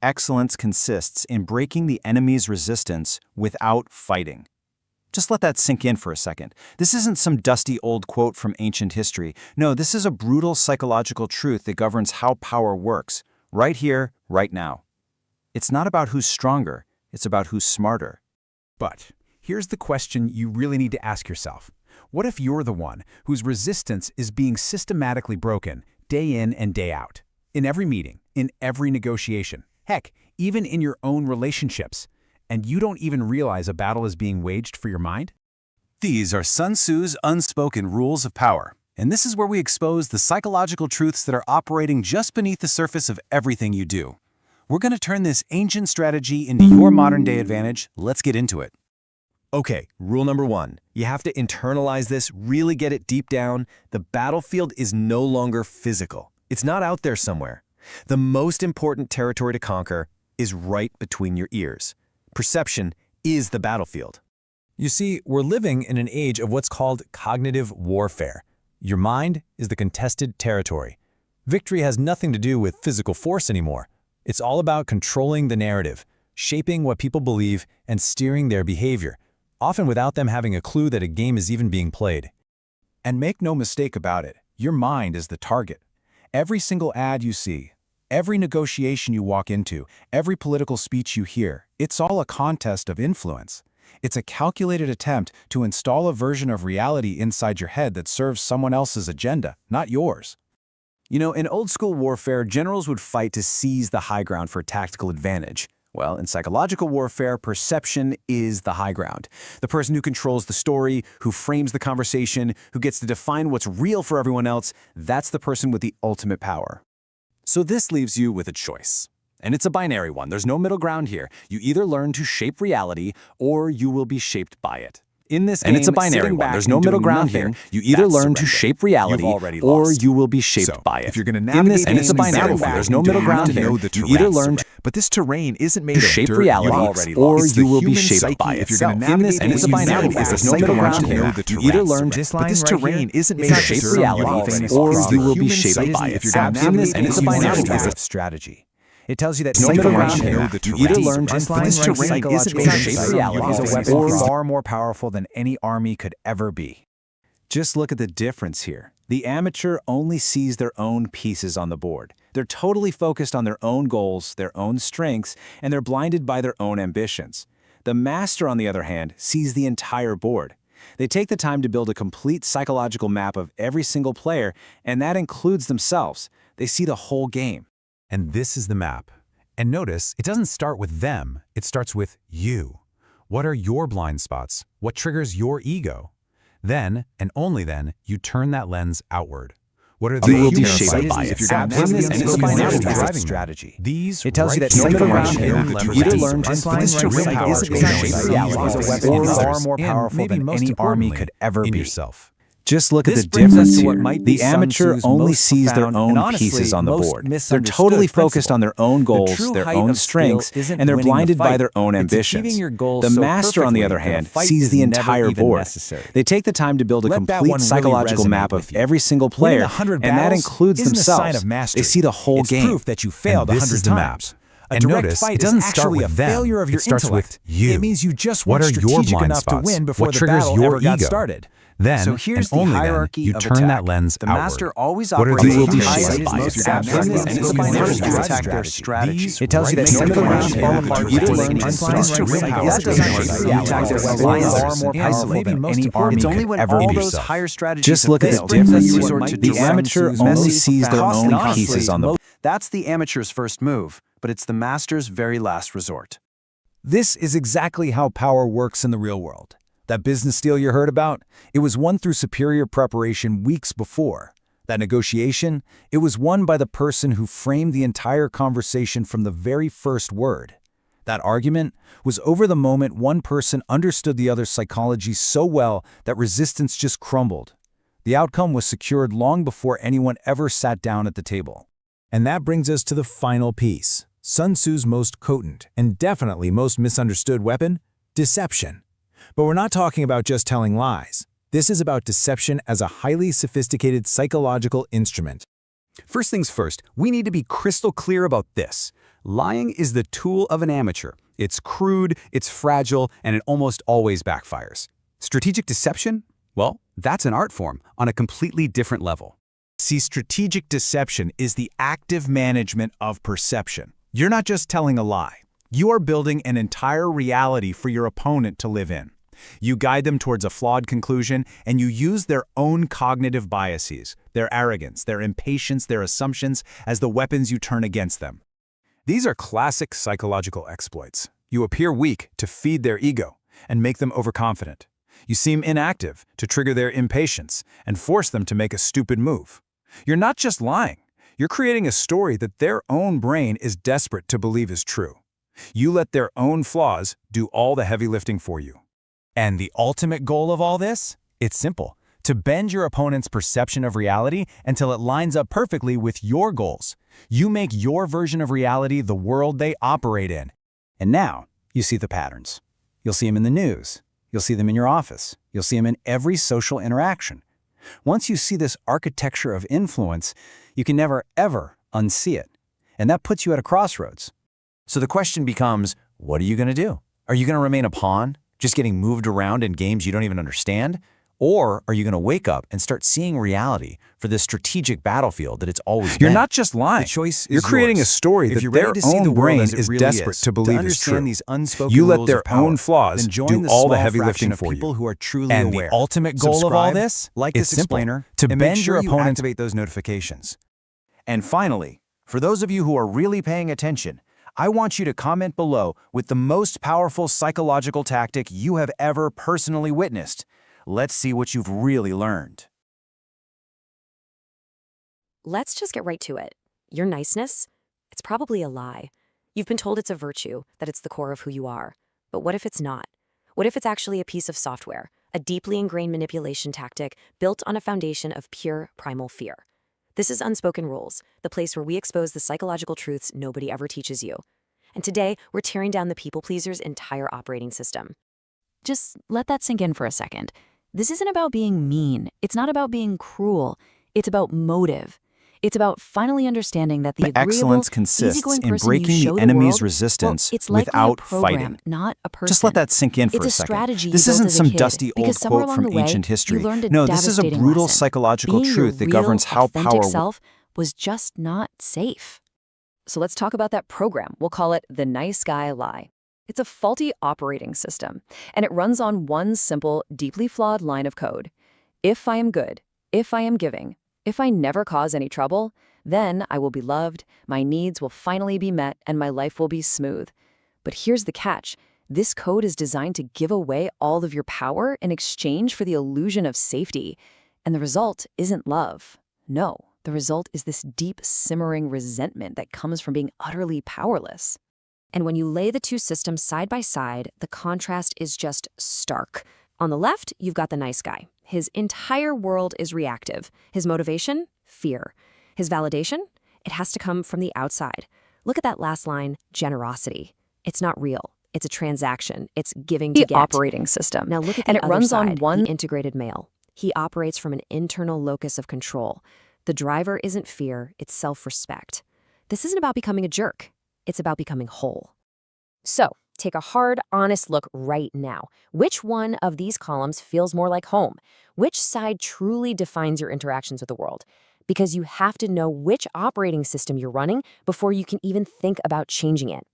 Excellence consists in breaking the enemy's resistance without fighting. Just let that sink in for a second. This isn't some dusty old quote from ancient history. No, this is a brutal psychological truth that governs how power works, right here, right now. It's not about who's stronger, it's about who's smarter. But here's the question you really need to ask yourself. What if you're the one whose resistance is being systematically broken day in and day out? In every meeting, in every negotiation, heck, even in your own relationships, and you don't even realize a battle is being waged for your mind? These are Sun Tzu's Unspoken Rules of Power, and this is where we expose the psychological truths that are operating just beneath the surface of everything you do. We're going to turn this ancient strategy into your modern-day advantage. Let's get into it. Okay, rule number 1. You have to internalize this, really get it deep down. The battlefield is no longer physical. It's not out there somewhere. The most important territory to conquer is right between your ears. Perception is the battlefield. You see, we're living in an age of what's called cognitive warfare. Your mind is the contested territory. Victory has nothing to do with physical force anymore. It's all about controlling the narrative, shaping what people believe, and steering their behavior, often without them having a clue that a game is even being played. And make no mistake about it, your mind is the target. Every single ad you see, every negotiation you walk into, every political speech you hear, it's all a contest of influence. It's a calculated attempt to install a version of reality inside your head that serves someone else's agenda, not yours. You know, in old-school warfare, generals would fight to seize the high ground for tactical advantage. Well, in psychological warfare, perception is the high ground. The person who controls the story, who frames the conversation, who gets to define what's real for everyone else, that's the person with the ultimate power. So this leaves you with a choice. And it's a binary one. There's no middle ground here. You either learn to shape reality or you will be shaped by it. In this game, And it's a binary one. There's no middle ground here. You either learn to shape reality or you will be shaped by it. If you're going to navigate and it's a binary one. There's no middle ground here. You either learn to But this terrain isn't made of shape dirt. reality or you will be shaped by it. If you're going to navigate And it's a binary one. There's no middle ground here. You either learn to But this terrain isn't made of shape dirt. reality or you will be shaped by it. If you're going to And navigate it's a binary one. Strategy. It tells you that No middle ground here. You You either learn to shape reality is is a weapon far more powerful than any army could ever be. Just look at the difference here. The amateur only sees their own pieces on the board. They're totally focused on their own goals, their own strengths, and they're blinded by their own ambitions. The master, on the other hand, sees the entire board. They take the time to build a complete psychological map of every single player, and that includes themselves. They see the whole game. And this is the map. And notice, it doesn't start with them, it starts with you. What are your blind spots? What triggers your ego? Then, and only then, you turn that lens outward. What are the You will be human shaped psyches by if it. you're going to And navigate it's a those binary levels one. driving them? Strategy. These It tells you that no middle right ground here. levers You either these learn to levers shape real power reality is shape is reality a is weapon or far others, more and powerful maybe than most any army importantly, could ever in be. yourself. Just look at This the brings us difference to what here. might be The amateur Sun Tzu's only most sees their profound own and honestly pieces on the most board. They're misunderstood totally focused principle. on their own The goals, true their height own of skill strengths, isn't and they're winning the blinded by fight. their own It's ambitions. achieving your goals The so master, on the perfectly other that a hand, fight sees is the never entire even board. necessary. They take the time to build a Let that complete one really psychological resonate map with of you. every single Winning player, 100 and that battles includes isn't a sign themselves. of mastery. They see the whole It's game. proof that you failed And this 100 is the map. times. And A direct notice, fight it doesn't is start actually with a them. failure of your It starts intellect. with you. It means you just What weren't are your strategic blind enough spots? to win before What the triggers battle your ever got ego? started. Then, So here's and the only hierarchy then, you of turn attack. that lens The outward. master always What are operates the from the human highest psyches and most if you're abstract going to and navigate it's a those binary levels to driving attack their them? strategy. These It tells you that Make no the middle ground ground fall here. apart You either before they learn can to install shape real reality power. or That doesn't you shape will be reality. shaped That's by a it. blind Far more and powerful maybe than most any important, army it's only could when ever all be. those yourself. higher strategies Just have look at the failed, difference then you here. resort to The direct amateur Sun Tzu's only messy, sees their fast, own and honestly, pieces on the board. That's the amateur's first move, but it's the master's very last resort. This is exactly how power works in the real world. That business deal you heard about, it was won through superior preparation weeks before. That negotiation, it was won by the person who framed the entire conversation from the very first word. That argument was over the moment one person understood the other's psychology so well that resistance just crumbled. The outcome was secured long before anyone ever sat down at the table. And that brings us to the final piece, Sun Tzu's most potent and definitely most misunderstood weapon, deception. But we're not talking about just telling lies. This is about deception as a highly sophisticated psychological instrument. First things first, we need to be crystal clear about this. Lying is the tool of an amateur. It's crude, it's fragile, and it almost always backfires. Strategic deception? Well, that's an art form on a completely different level. See, strategic deception is the active management of perception. You're not just telling a lie. You are building an entire reality for your opponent to live in. You guide them towards a flawed conclusion, and you use their own cognitive biases, their arrogance, their impatience, their assumptions as the weapons you turn against them. These are classic psychological exploits. You appear weak to feed their ego and make them overconfident. You seem inactive to trigger their impatience and force them to make a stupid move. You're not just lying. You're creating a story that their own brain is desperate to believe is true. You let their own flaws do all the heavy lifting for you. And the ultimate goal of all this? It's simple. To bend your opponent's perception of reality until it lines up perfectly with your goals. You make your version of reality the world they operate in. And now, you see the patterns. You'll see them in the news. You'll see them in your office. You'll see them in every social interaction. Once you see this architecture of influence, you can never, ever unsee it. And that puts you at a crossroads. So the question becomes, what are you going to do? Are you going to remain a pawn, just getting moved around in games you don't even understand? Or are you going to wake up and start seeing reality for this strategic battlefield that it's always been? You're not just lying. The choice is You're creating yours. a story If that you're their ready to see own the world brain as it is really desperate is, to believe is understand true. these unspoken You let rules their of power, own flaws then join do the all the small heavy fraction lifting of for people you. who are truly And aware. the ultimate goal of all Subscribe, this like is this simple. explainer, To and bend make sure your you opponent's activate those notifications. And finally, for those of you who are really paying attention, I want you to comment below with the most powerful psychological tactic you have ever personally witnessed. Let's see what you've really learned. Let's just get right to it. Your niceness? It's probably a lie. You've been told it's a virtue, that it's the core of who you are. But what if it's not? What if it's actually a piece of software, a deeply ingrained manipulation tactic built on a foundation of pure primal fear? This is Unspoken Rules, the place where we expose the psychological truths nobody ever teaches you. And today, we're tearing down the people pleaser's entire operating system. Just let that sink in for a second. This isn't about being mean. It's not about being cruel. It's about motive. It's about finally understanding that the agreeable, Excellence consists easygoing in person breaking you show the enemy's world, resistance well, it's likely without a program, fighting. not a person. Just let that sink in for It's a a second. strategy This you built isn't as a some kid, dusty old because somewhere quote along from the way, ancient history. you learned a No, this is a devastating brutal lesson. psychological Being truth that your real, governs how authentic power self was just not safe. So let's talk about that program. We'll call it the nice guy lie. It's a faulty operating system, and it runs on one simple, deeply flawed line of code. If I am good, if I am giving, if I never cause any trouble, then I will be loved, my needs will finally be met, and my life will be smooth. But here's the catch. This code is designed to give away all of your power in exchange for the illusion of safety. And the result isn't love. No, the result is this deep, simmering resentment that comes from being utterly powerless. And when you lay the two systems side by side, the contrast is just stark. On the left, you've got the nice guy. His entire world is reactive. His motivation? Fear. His validation? It has to come from the outside. Look at that last line, generosity. It's not real. It's a transaction. It's giving to get. The operating system. Now look at the other side, the integrated male. He operates from an internal locus of control. The driver isn't fear, it's self-respect. This isn't about becoming a jerk. It's about becoming whole. So, take a hard, honest look right now. Which one of these columns feels more like home? Which side truly defines your interactions with the world? Because you have to know which operating system you're running before you can even think about changing it.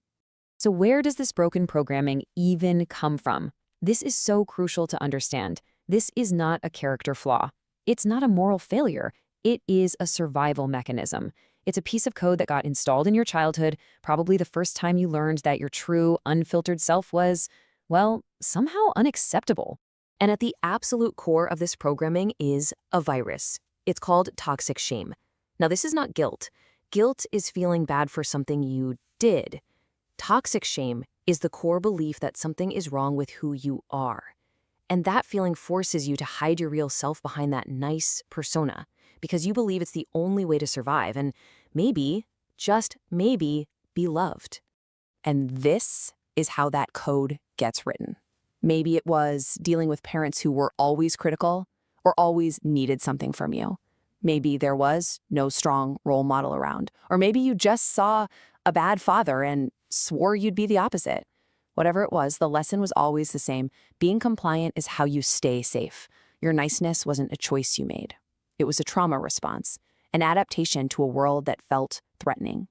So where does this broken programming even come from? This is so crucial to understand. This is not a character flaw. It's not a moral failure. It is a survival mechanism. It's a piece of code that got installed in your childhood, probably the first time you learned that your true, unfiltered self was, well, somehow unacceptable. And at the absolute core of this programming is a virus. It's called toxic shame. Now, this is not guilt. Guilt is feeling bad for something you did. Toxic shame is the core belief that something is wrong with who you are. And that feeling forces you to hide your real self behind that nice persona, because you believe it's the only way to survive and maybe, just maybe, be loved. And this is how that code gets written. Maybe it was dealing with parents who were always critical or always needed something from you. Maybe there was no strong role model around. Or maybe you just saw a bad father and swore you'd be the opposite. Whatever it was, the lesson was always the same. Being compliant is how you stay safe. Your niceness wasn't a choice you made. It was a trauma response, an adaptation to a world that felt threatening.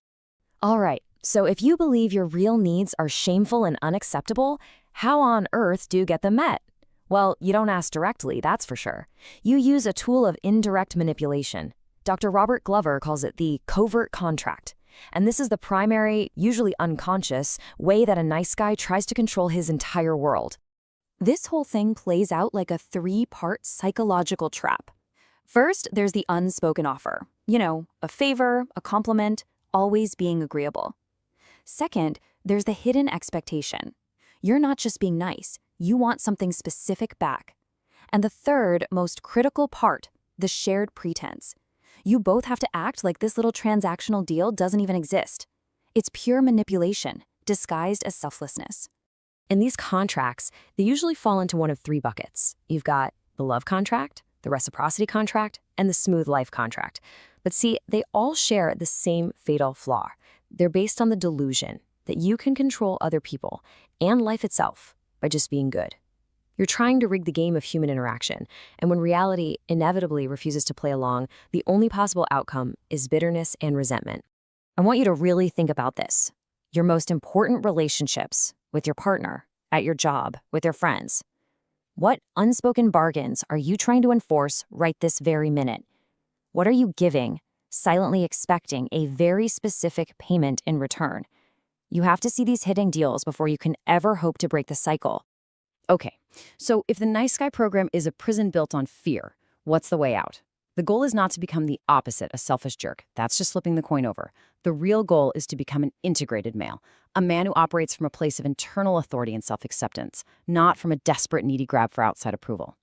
All right, so if you believe your real needs are shameful and unacceptable, how on earth do you get them met? Well, you don't ask directly, that's for sure. You use a tool of indirect manipulation. Dr. Robert Glover calls it the covert contract. And this is the primary, usually unconscious, way that a nice guy tries to control his entire world. This whole thing plays out like a 3-part psychological trap. First, there's the unspoken offer. You know, a favor, a compliment, always being agreeable. Second, there's the hidden expectation. You're not just being nice, you want something specific back. And the third, most critical part, the shared pretense. You both have to act like this little transactional deal doesn't even exist. It's pure manipulation, disguised as selflessness. In these contracts, they usually fall into one of 3 buckets. You've got the love contract, the reciprocity contract, and the smooth life contract. But see, they all share the same fatal flaw. They're based on the delusion that you can control other people and life itself by just being good. You're trying to rig the game of human interaction, and when reality inevitably refuses to play along, the only possible outcome is bitterness and resentment. I want you to really think about this. Your most important relationships, with your partner, at your job, with your friends. What unspoken bargains are you trying to enforce right this very minute? What are you giving, silently expecting a very specific payment in return? You have to see these hidden deals before you can ever hope to break the cycle. Okay, so if the Nice Guy program is a prison built on fear, what's the way out? The goal is not to become the opposite, a selfish jerk. That's just flipping the coin over. The real goal is to become an integrated male, a man who operates from a place of internal authority and self-acceptance, not from a desperate, needy grab for outside approval.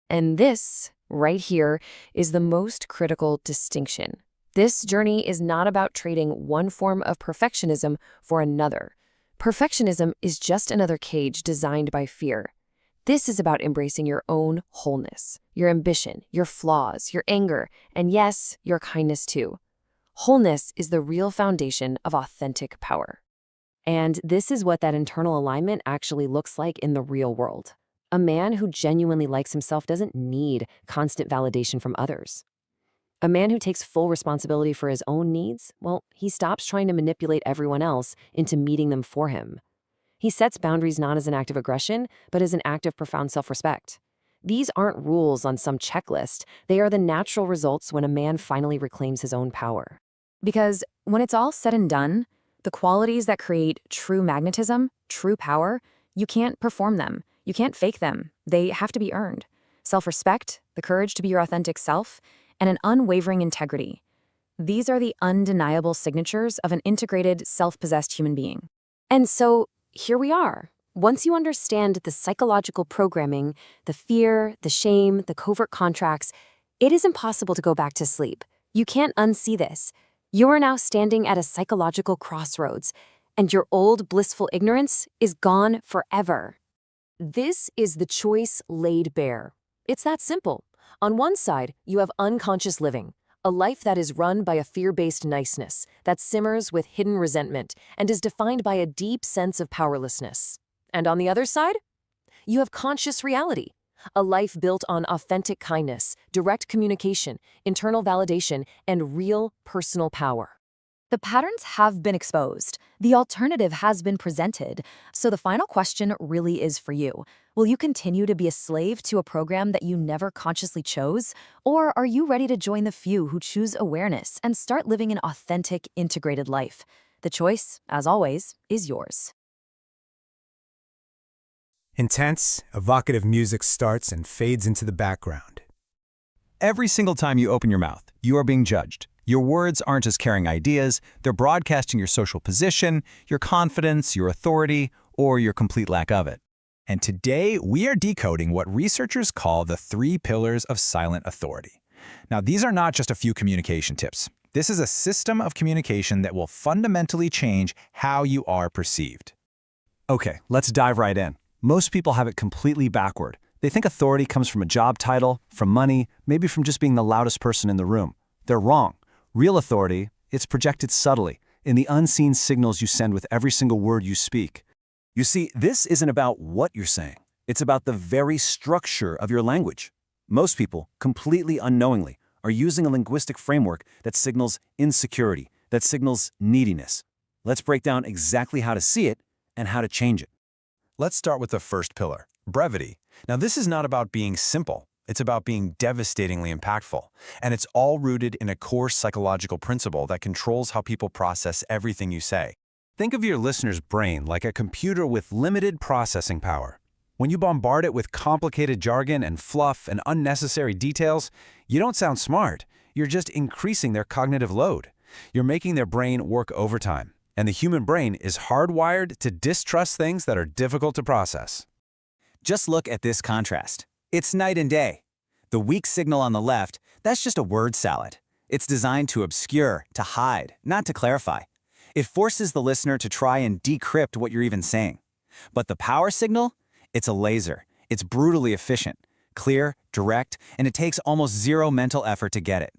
And this, right here, is the most critical distinction. This journey is not about trading one form of perfectionism for another. Perfectionism is just another cage designed by fear. This is about embracing your own wholeness, your ambition, your flaws, your anger, and yes, your kindness too. Wholeness is the real foundation of authentic power. And this is what that internal alignment actually looks like in the real world. A man who genuinely likes himself doesn't need constant validation from others. A man who takes full responsibility for his own needs, well, he stops trying to manipulate everyone else into meeting them for him. He sets boundaries not as an act of aggression, but as an act of profound self-respect. These aren't rules on some checklist. They are the natural results when a man finally reclaims his own power. Because when it's all said and done, the qualities that create true magnetism, true power, you can't perform them. You can't fake them. They have to be earned. Self-respect, the courage to be your authentic self, and an unwavering integrity. These are the undeniable signatures of an integrated, self-possessed human being. And so, here we are. Once you understand the psychological programming, the fear, the shame, the covert contracts, it is impossible to go back to sleep. You can't unsee this. You are now standing at a psychological crossroads, and your old blissful ignorance is gone forever. This is the choice laid bare. It's that simple. On one side, you have unconscious living, a life that is run by a fear-based niceness that simmers with hidden resentment and is defined by a deep sense of powerlessness. And on the other side, you have conscious reality, a life built on authentic kindness, direct communication, internal validation, and real personal power. The patterns have been exposed. The alternative has been presented. So the final question really is for you. Will you continue to be a slave to a program that you never consciously chose? Or are you ready to join the few who choose awareness and start living an authentic, integrated life? The choice, as always, is yours. Intense, evocative music starts and fades into the background. Every single time you open your mouth, you are being judged. Your words aren't just carrying ideas, they're broadcasting your social position, your confidence, your authority, or your complete lack of it. And today, we are decoding what researchers call the 3 pillars of silent authority. Now, these are not just a few communication tips. This is a system of communication that will fundamentally change how you are perceived. Okay, let's dive right in. Most people have it completely backward. They think authority comes from a job title, from money, maybe from just being the loudest person in the room. They're wrong. Real authority, it's projected subtly. in the unseen signals you send with every single word you speak. You see, this isn't about what you're saying. It's about the very structure of your language. Most people, completely unknowingly, are using a linguistic framework that signals insecurity, that signals neediness. Let's break down exactly how to see it and how to change it. Let's start with the first pillar, brevity. Now, this is not about being simple. It's about being devastatingly impactful. And it's all rooted in a core psychological principle that controls how people process everything you say. Think of your listener's brain like a computer with limited processing power. When you bombard it with complicated jargon and fluff and unnecessary details, you don't sound smart. You're just increasing their cognitive load. You're making their brain work overtime. And the human brain is hardwired to distrust things that are difficult to process. Just look at this contrast. It's night and day. The weak signal on the left, that's just a word salad. It's designed to obscure, to hide, not to clarify. It forces the listener to try and decrypt what you're even saying. But the power signal? It's a laser. It's brutally efficient, clear, direct, and it takes almost zero mental effort to get it.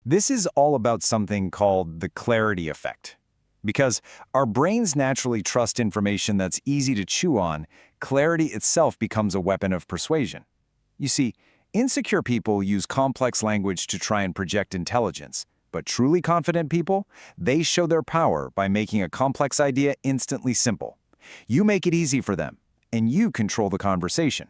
This is all about something called the clarity effect. Because our brains naturally trust information that's easy to chew on, clarity itself becomes a weapon of persuasion. You see, insecure people use complex language to try and project intelligence, but truly confident people, they show their power by making a complex idea instantly simple. You make it easy for them, and you control the conversation.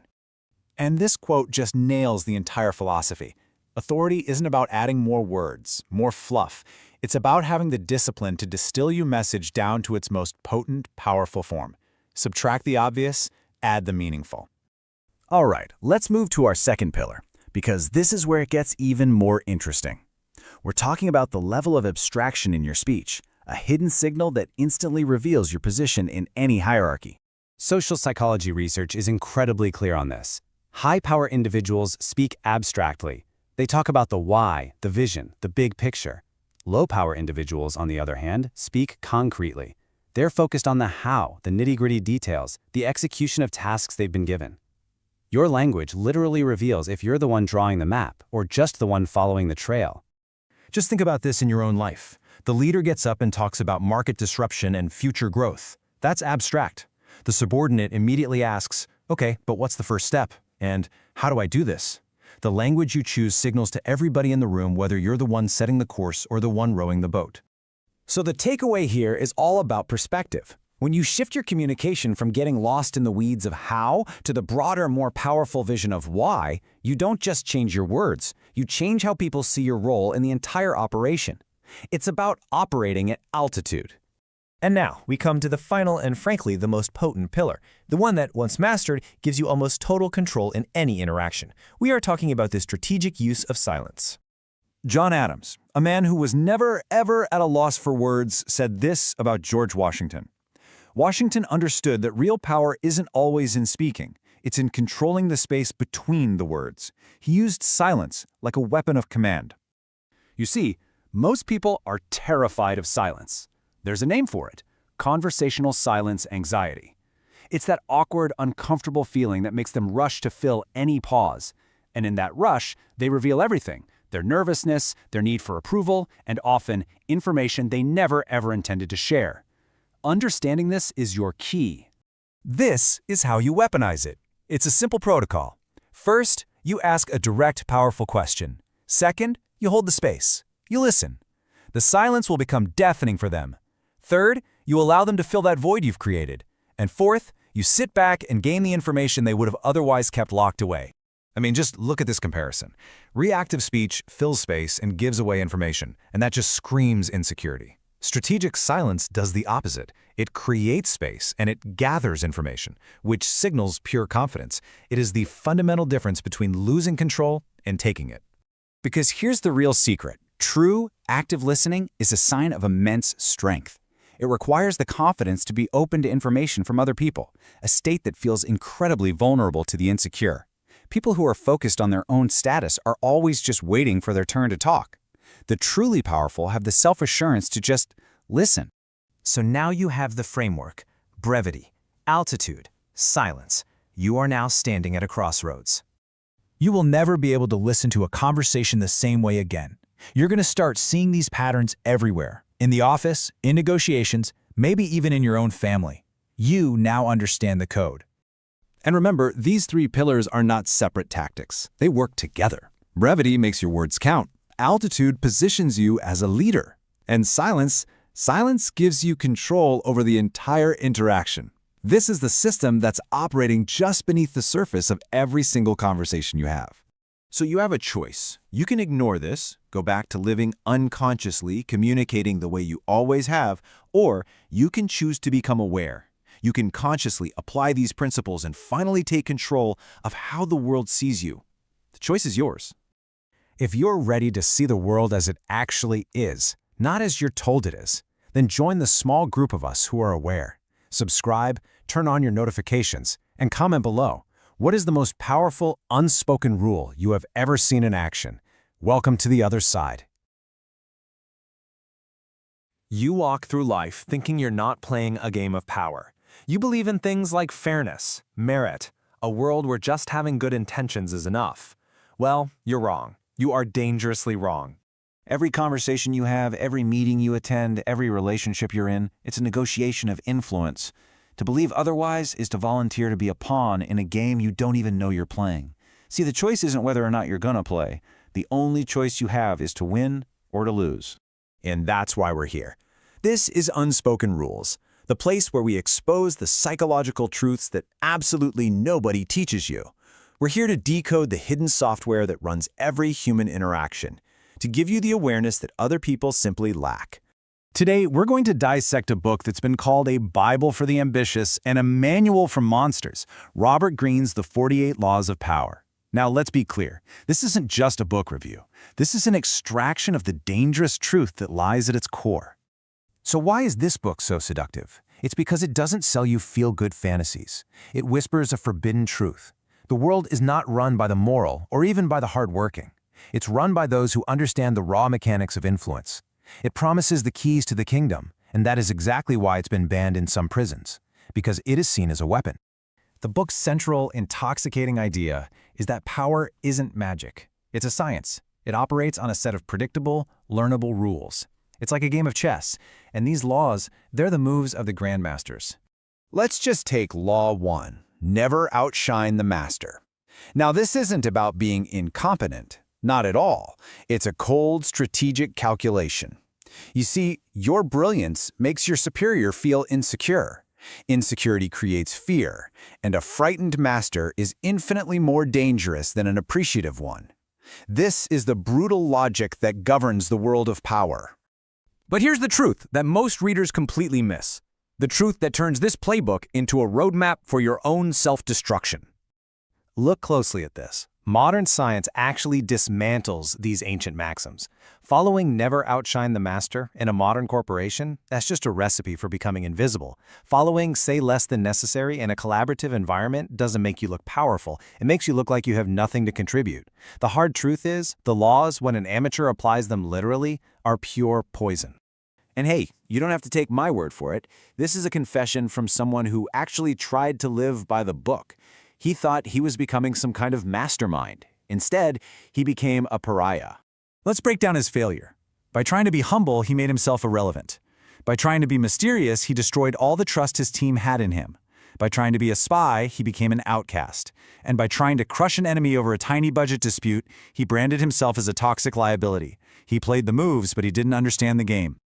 And this quote just nails the entire philosophy. Authority isn't about adding more words, more fluff. It's about having the discipline to distill your message down to its most potent, powerful form. Subtract the obvious, add the meaningful. All right, let's move to our second pillar, because this is where it gets even more interesting. We're talking about the level of abstraction in your speech, a hidden signal that instantly reveals your position in any hierarchy. Social psychology research is incredibly clear on this. High-power individuals speak abstractly. They talk about the why, the vision, the big picture. Low-power individuals, on the other hand, speak concretely. They're focused on the how, the nitty-gritty details, the execution of tasks they've been given. Your language literally reveals if you're the one drawing the map or just the one following the trail. Just think about this in your own life. The leader gets up and talks about market disruption and future growth. That's abstract. The subordinate immediately asks, okay, but what's the first step? And how do I do this? The language you choose signals to everybody in the room whether you're the one setting the course or the one rowing the boat. So the takeaway here is all about perspective. When you shift your communication from getting lost in the weeds of how to the broader, more powerful vision of why, you don't just change your words, you change how people see your role in the entire operation. It's about operating at altitude. And now, we come to the final and frankly the most potent pillar, the one that, once mastered, gives you almost total control in any interaction. We are talking about the strategic use of silence. John Adams, a man who was never, ever at a loss for words, said this about George Washington. Washington understood that real power isn't always in speaking. It's in controlling the space between the words. He used silence like a weapon of command. You see, most people are terrified of silence. There's a name for it: conversational silence anxiety. It's that awkward, uncomfortable feeling that makes them rush to fill any pause. And in that rush, they reveal everything: their nervousness, their need for approval, and often information they never ever intended to share. Understanding this is your key. This is how you weaponize it. It's a simple protocol. First, you ask a direct, powerful question. Second, you hold the space. You listen. The silence will become deafening for them. Third, you allow them to fill that void you've created. And fourth, you sit back and gain the information they would have otherwise kept locked away. I mean, just look at this comparison. Reactive speech fills space and gives away information, and that just screams insecurity. Strategic silence does the opposite. It creates space and it gathers information, which signals pure confidence. It is the fundamental difference between losing control and taking it. Because here's the real secret. True, active listening is a sign of immense strength. It requires the confidence to be open to information from other people, a state that feels incredibly vulnerable to the insecure. People who are focused on their own status are always just waiting for their turn to talk. The truly powerful have the self-assurance to just listen. So now you have the framework: brevity, altitude, silence. You are now standing at a crossroads. You will never be able to listen to a conversation the same way again. You're going to start seeing these patterns everywhere. In the office, in negotiations, maybe even in your own family, you now understand the code. And remember, these three pillars are not separate tactics. They work together. Brevity makes your words count. Altitude positions you as a leader. And silence gives you control over the entire interaction. This is the system that's operating just beneath the surface of every single conversation you have. So you have a choice. You can ignore this, go back to living unconsciously, communicating the way you always have, or you can choose to become aware. You can consciously apply these principles and finally take control of how the world sees you. The choice is yours. If you're ready to see the world as it actually is, not as you're told it is, then join the small group of us who are aware. Subscribe, turn on your notifications, and comment below. What is the most powerful, unspoken rule you have ever seen in action? Welcome to the other side. You walk through life thinking you're not playing a game of power. You believe in things like fairness, merit, a world where just having good intentions is enough. Well, you're wrong. You are dangerously wrong. Every conversation you have, every meeting you attend, every relationship you're in, it's a negotiation of influence. To believe otherwise is to volunteer to be a pawn in a game you don't even know you're playing. See, the choice isn't whether or not you're gonna play. The only choice you have is to win or to lose. And that's why we're here. This is Unspoken Rules, the place where we expose the psychological truths that absolutely nobody teaches you. We're here to decode the hidden software that runs every human interaction, to give you the awareness that other people simply lack. Today, we're going to dissect a book that's been called a Bible for the ambitious and a manual for monsters, Robert Greene's The 48 Laws of Power. Now, let's be clear. This isn't just a book review. This is an extraction of the dangerous truth that lies at its core. So why is this book so seductive? It's because it doesn't sell you feel-good fantasies. It whispers a forbidden truth. The world is not run by the moral or even by the hardworking. It's run by those who understand the raw mechanics of influence. It promises the keys to the kingdom, and that is exactly why it's been banned in some prisons, because it is seen as a weapon. The book's central, intoxicating idea is that power isn't magic. It's a science. It operates on a set of predictable, learnable rules. It's like a game of chess, and these laws, they're the moves of the grandmasters. Let's just take Law 1, never outshine the master. Now, this isn't about being incompetent. Not at all. It's a cold, strategic calculation. You see, your brilliance makes your superior feel insecure. Insecurity creates fear, and a frightened master is infinitely more dangerous than an appreciative one. This is the brutal logic that governs the world of power. But here's the truth that most readers completely miss. The truth that turns this playbook into a roadmap for your own self-destruction. Look closely at this. Modern science actually dismantles these ancient maxims. Following never outshine the master in a modern corporation, that's just a recipe for becoming invisible. Following say less than necessary in a collaborative environment doesn't make you look powerful. It makes you look like you have nothing to contribute. The hard truth is, the laws, when an amateur applies them literally, are pure poison. And hey, you don't have to take my word for it. This is a confession from someone who actually tried to live by the book. He thought he was becoming some kind of mastermind. Instead, he became a pariah. Let's break down his failure. By trying to be humble, he made himself irrelevant. By trying to be mysterious, he destroyed all the trust his team had in him. By trying to be a spy, he became an outcast. And by trying to crush an enemy over a tiny budget dispute, he branded himself as a toxic liability. He played the moves, but he didn't understand the game.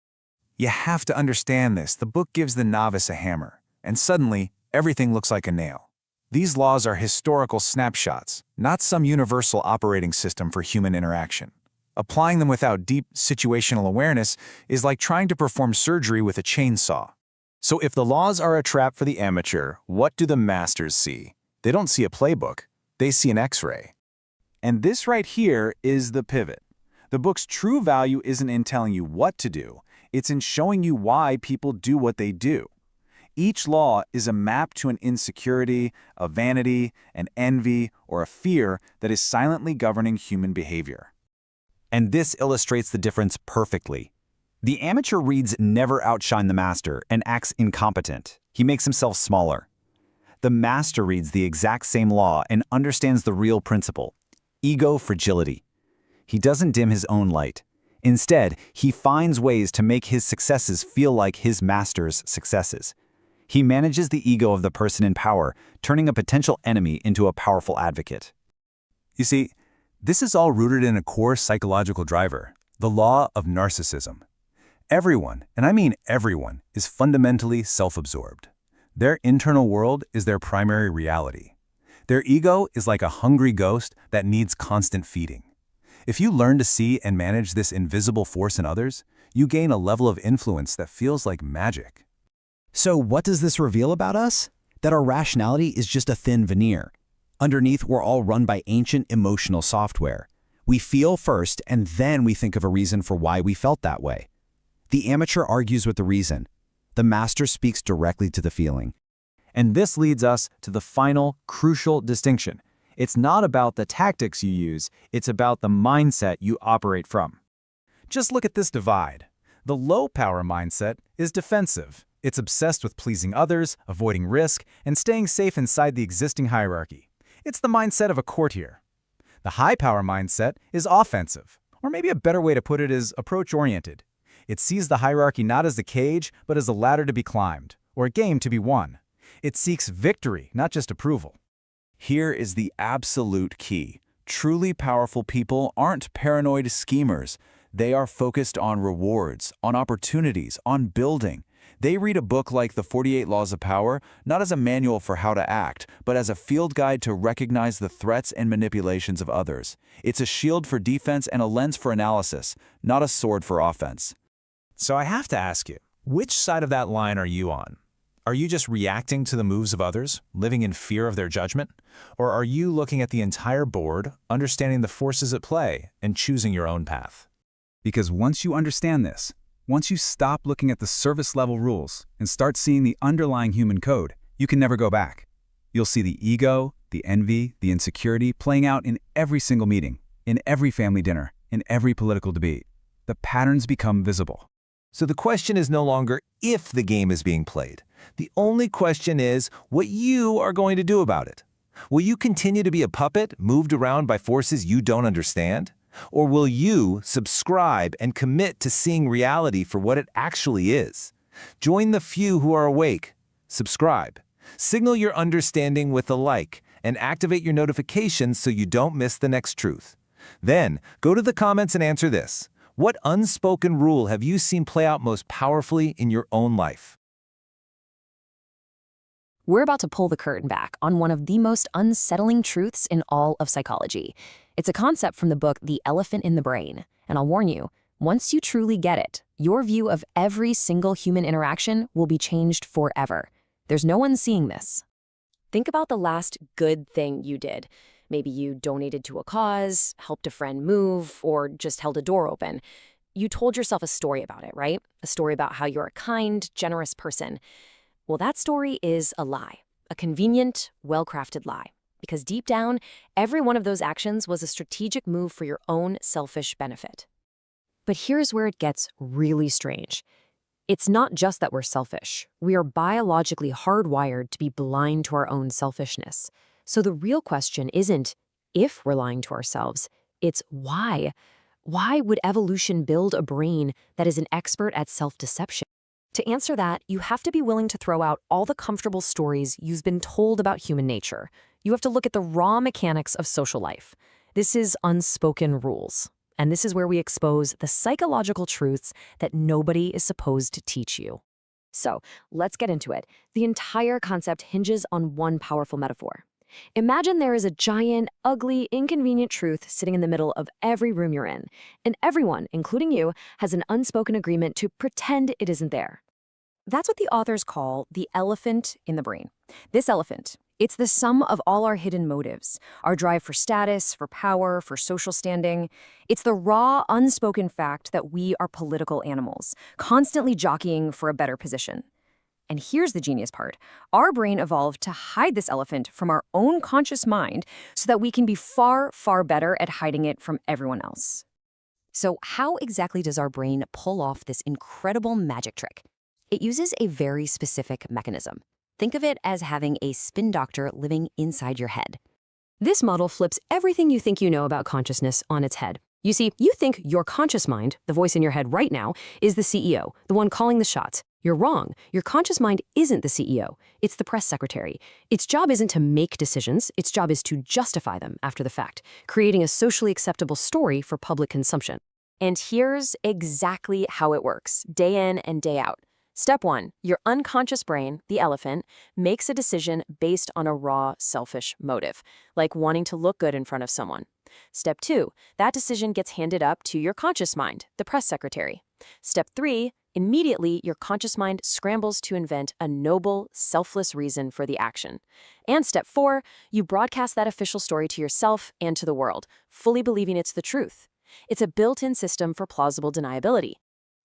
You have to understand this. The book gives the novice a hammer, and suddenly, everything looks like a nail. These laws are historical snapshots, not some universal operating system for human interaction. Applying them without deep situational awareness is like trying to perform surgery with a chainsaw. So if the laws are a trap for the amateur, what do the masters see? They don't see a playbook, they see an X-ray. And this right here is the pivot. The book's true value isn't in telling you what to do, it's in showing you why people do what they do. Each law is a map to an insecurity, a vanity, an envy, or a fear that is silently governing human behavior. And this illustrates the difference perfectly. The amateur reads never outshine the master and acts incompetent. He makes himself smaller. The master reads the exact same law and understands the real principle, ego fragility. He doesn't dim his own light. Instead, he finds ways to make his successes feel like his master's successes. He manages the ego of the person in power, turning a potential enemy into a powerful advocate. You see, this is all rooted in a core psychological driver, the law of narcissism. Everyone, and I mean everyone, is fundamentally self-absorbed. Their internal world is their primary reality. Their ego is like a hungry ghost that needs constant feeding. If you learn to see and manage this invisible force in others, you gain a level of influence that feels like magic. So what does this reveal about us? That our rationality is just a thin veneer. Underneath, we're all run by ancient emotional software. We feel first, and then we think of a reason for why we felt that way. The amateur argues with the reason. The master speaks directly to the feeling. And this leads us to the final, crucial distinction. It's not about the tactics you use, it's about the mindset you operate from. Just look at this divide. The low-power mindset is defensive. It's obsessed with pleasing others, avoiding risk, and staying safe inside the existing hierarchy. It's the mindset of a courtier. The high-power mindset is offensive, or maybe a better way to put it is approach-oriented. It sees the hierarchy not as a cage, but as a ladder to be climbed, or a game to be won. It seeks victory, not just approval. Here is the absolute key. Truly powerful people aren't paranoid schemers. They are focused on rewards, on opportunities, on building. They read a book like The 48 Laws of Power, not as a manual for how to act, but as a field guide to recognize the threats and manipulations of others. It's a shield for defense and a lens for analysis, not a sword for offense. So I have to ask you, which side of that line are you on? Are you just reacting to the moves of others, living in fear of their judgment? Or are you looking at the entire board, understanding the forces at play, and choosing your own path? Because once you understand this, once you stop looking at the surface-level rules and start seeing the underlying human code, you can never go back. You'll see the ego, the envy, the insecurity playing out in every single meeting, in every family dinner, in every political debate. The patterns become visible. So the question is no longer if the game is being played. The only question is what you are going to do about it. Will you continue to be a puppet moved around by forces you don't understand? Or will you subscribe and commit to seeing reality for what it actually is? Join the few who are awake. Subscribe. Signal your understanding with a like and activate your notifications so you don't miss the next truth. Then go to the comments and answer this. What unspoken rule have you seen play out most powerfully in your own life? We're about to pull the curtain back on one of the most unsettling truths in all of psychology. It's a concept from the book The Elephant in the Brain. And I'll warn you, once you truly get it, your view of every single human interaction will be changed forever. There's no one seeing this. Think about the last good thing you did. Maybe you donated to a cause, helped a friend move, or just held a door open. You told yourself a story about it, right? A story about how you're a kind, generous person. Well, that story is a lie, a convenient, well-crafted lie. Because deep down, every one of those actions was a strategic move for your own selfish benefit. But here's where it gets really strange. It's not just that we're selfish. We are biologically hardwired to be blind to our own selfishness. So the real question isn't if we're lying to ourselves, it's why. Why would evolution build a brain that is an expert at self-deception? To answer that, you have to be willing to throw out all the comfortable stories you've been told about human nature. You have to look at the raw mechanics of social life. This is Unspoken Rules. And this is where we expose the psychological truths that nobody is supposed to teach you. So let's get into it. The entire concept hinges on one powerful metaphor. Imagine there is a giant, ugly, inconvenient truth sitting in the middle of every room you're in, and everyone, including you, has an unspoken agreement to pretend it isn't there. That's what the authors call the elephant in the brain. This elephant, it's the sum of all our hidden motives, our drive for status, for power, for social standing. It's the raw, unspoken fact that we are political animals, constantly jockeying for a better position. And here's the genius part. Our brain evolved to hide this elephant from our own conscious mind so that we can be far, far better at hiding it from everyone else. So how exactly does our brain pull off this incredible magic trick? It uses a very specific mechanism. Think of it as having a spin doctor living inside your head. This model flips everything you think you know about consciousness on its head. You see, you think your conscious mind, the voice in your head right now, is the CEO, the one calling the shots. You're wrong. Your conscious mind isn't the CEO. It's the press secretary. Its job isn't to make decisions. Its job is to justify them after the fact, creating a socially acceptable story for public consumption. And here's exactly how it works, day in and day out. Step 1, your unconscious brain, the elephant, makes a decision based on a raw, selfish motive, like wanting to look good in front of someone. Step 2, that decision gets handed up to your conscious mind, the press secretary. Step 3, immediately your conscious mind scrambles to invent a noble, selfless reason for the action. And step 4, you broadcast that official story to yourself and to the world, fully believing it's the truth. It's a built-in system for plausible deniability.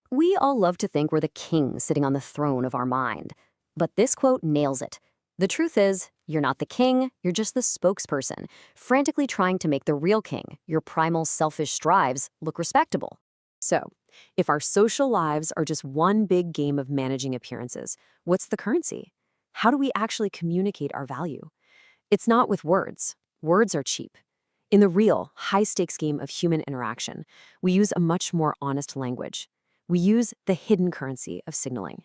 We all love to think we're the king sitting on the throne of our mind. But this quote nails it. The truth is, you're not the king, you're just the spokesperson, frantically trying to make the real king, your primal selfish drives, look respectable. So, if our social lives are just one big game of managing appearances, what's the currency? How do we actually communicate our value? It's not with words. Words are cheap. In the real, high-stakes game of human interaction, we use a much more honest language. We use the hidden currency of signaling.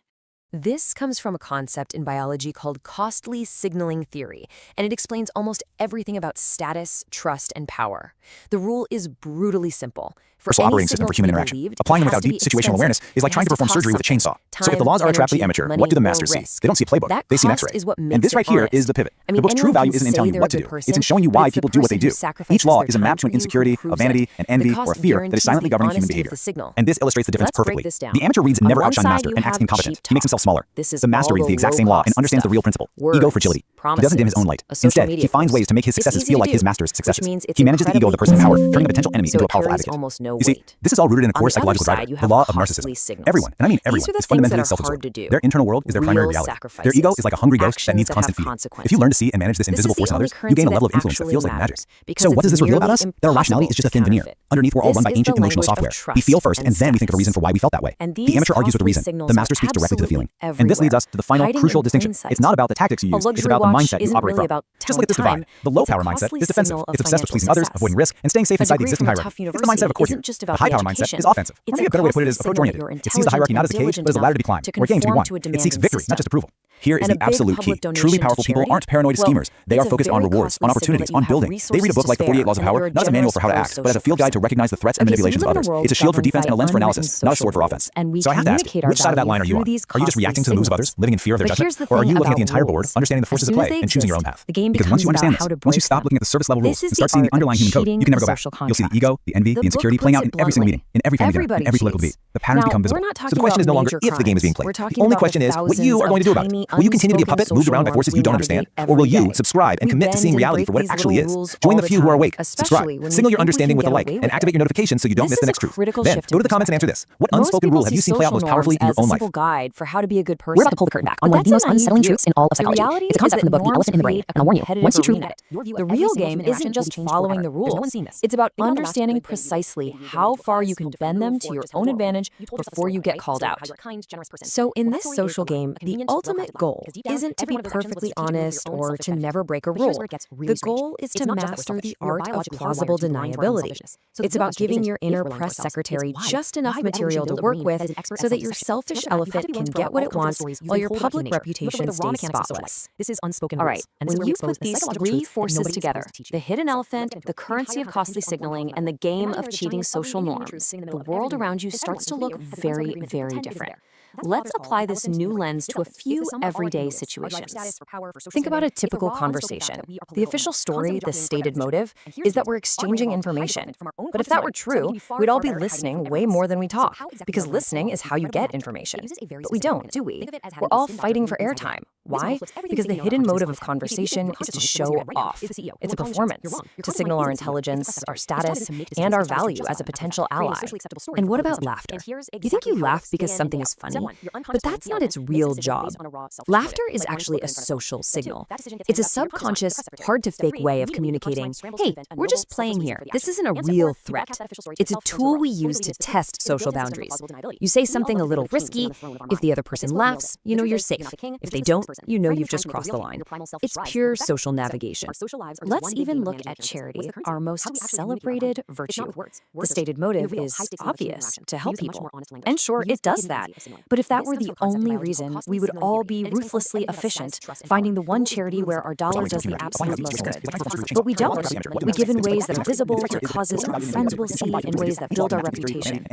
This comes from a concept in biology called costly signaling theory, and it explains almost everything about status, trust, and power. The rule is brutally simple. Universal operating system for human interaction. Applying them without deep situational awareness is like trying to perform surgery with a chainsaw. So if the laws are a trap for the amateur, what do the masters see? They don't see a playbook, they see an x-ray. And this right here is the pivot. The book's true value isn't in telling you what to do, it's in showing you why people do what they do. Each law is a map to an insecurity, a vanity, an envy, or a fear that is silently governing human behavior. And this illustrates the difference perfectly. The amateur reads never outshine the master and acts incompetent. He makes himself smaller. The master reads the exact same law and understands the real principle, ego fragility. He doesn't dim his own light. Instead, he finds ways to make his successes feel like his master's successes. He manages the ego of the person in power, turning a potential enemy into a powerful advocate. You see, this is all rooted in a core psychological driver, the law of narcissism. Everyone, and I mean everyone, is fundamentally self-absorbed. Their internal world is their primary reality. Their ego is like a hungry ghost that needs constant feeding. If you learn to see and manage this invisible force in others, you gain a level of influence that feels like magic. So what does this reveal about us? That our rationality is just a thin veneer. Underneath, we're all run by ancient emotional software. We feel first, and then we think of a reason for why we felt that way. The amateur argues with the reason. The master speaks directly to the feeling. And this leads us to the final crucial distinction. It's not about the tactics you use, it's about the mindset you operate from. Just look at this divide. The low-power mindset is defensive. It's obsessed with pleasing others, avoiding risk, and staying safe inside the existing hierarchy. It's the mindset of a courtier. The high-power mindset is offensive. Or maybe a better way to put it is approach-oriented. It sees the hierarchy not as a cage, but as a ladder to be climbed, or a game to be won. It seeks victory, not just approval. Here is the absolute key. Truly powerful people aren't paranoid schemers. They are focused on rewards, on opportunities, on building. They read a book like The 48 Laws of Power, not as a manual for how to act, but as a field guide to recognize the threats and manipulations of others. It's a shield for defense and a lens for analysis, not a sword for offense. So I have to ask, which side of that line are you on? Are you just reacting to the moves of others, living in fear of their judgment? Or are you looking at the entire board, understanding the forces at play, and choosing your own path? Because once you understand this, once you stop looking at the surface level rules and start seeing the underlying human code, you can never go back. You'll see the ego, the envy, the insecurity playing out in every single meeting, in every family dinner, in every political debate. The patterns become visible. So the question is no longer if the game is being played. The only question is what you are going to do about it. Will you continue to be a puppet moved around by forces you don't understand? Or will you subscribe and commit to seeing reality for what it actually is? Join the few who are awake. Subscribe. Signal your understanding with a like and activate your notifications so you don't miss the next truth. Then go to the comments and answer this. What unspoken rule have you seen play out most powerfully in your own life? Guide for how to be a good person. We're about to pull the curtain back on one of the most unsettling truths in all of psychology. It's a concept in the book The Elephant in the Brain. And I'll warn you, once you truly get it, the real game isn't just following the rules. It's about understanding precisely how far you can bend them to your own advantage before you get called out. So in this social game, the ultimate goal isn't to be perfectly honest or to never break a rule. The goal is to master the art of plausible deniability. It's about giving your inner press secretary just enough material to work with so that your selfish elephant can get what it wants while your public reputation stays spotless. This is unspoken All rules. right, when you put these three forces together, the hidden elephant, the currency of costly signaling, and the game of cheating social norms, the world around you starts to look very, very different. Let's apply this new lens to a few everyday situations. Think about a typical conversation. The official story, the stated motive, is that we're exchanging information. But if that were true, we'd all be listening way more than we talk, because listening is how you get information. But we don't, do we? We're all fighting for airtime. Why? Because the hidden motive of conversation is to show off. It's a performance, to signal our intelligence, our status, and our value as a potential ally. And what about laughter? You think you laugh because something is funny? But that's not its real job. Laughter is actually a social signal. It's a subconscious, hard-to-fake way of communicating, hey, we're just playing here. This isn't a real threat. It's a tool we use to test social boundaries. You say something a little risky. If the other person laughs, you know you're safe. If they don't, you know you've just crossed the line. It's pure social navigation. Let's even look at charity, our most celebrated virtue. The stated motive is obvious, to help people. And sure, it does that. But if that were the only reason, we would all be ruthlessly efficient, finding the one charity where our dollar does the absolute most good. But we don't. We give in ways that are visible to causes our friends will see, in ways that build our reputation.